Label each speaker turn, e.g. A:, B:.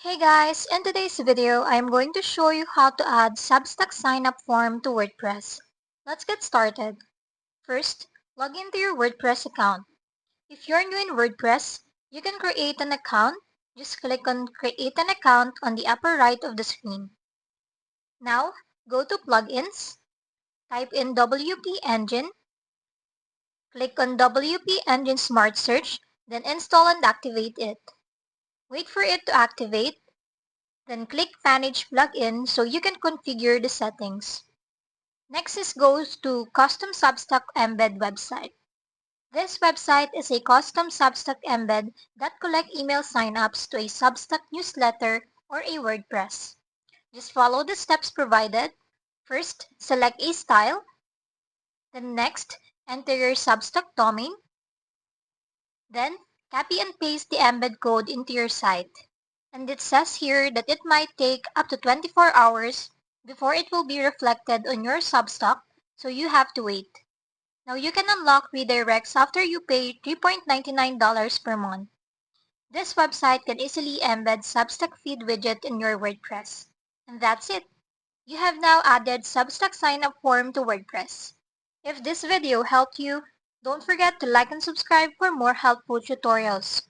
A: Hey guys, in today's video, I am going to show you how to add Substack sign-up form to WordPress. Let's get started. First, log into your WordPress account. If you're new in WordPress, you can create an account. Just click on Create an Account on the upper right of the screen. Now, go to Plugins, type in WP Engine, click on WP Engine Smart Search, then install and activate it. Wait for it to activate. Then click Manage Plugin so you can configure the settings. Next is goes to Custom Substack Embed website. This website is a custom Substack embed that collect email signups to a Substack newsletter or a WordPress. Just follow the steps provided. First, select a style. Then next, enter your Substack domain. Then, copy and paste the embed code into your site. And it says here that it might take up to 24 hours before it will be reflected on your Substack, so you have to wait. Now you can unlock redirects after you pay $3.99 per month. This website can easily embed Substack feed widget in your WordPress. And that's it. You have now added Substack sign-up form to WordPress. If this video helped you, don't forget to like and subscribe for more helpful tutorials.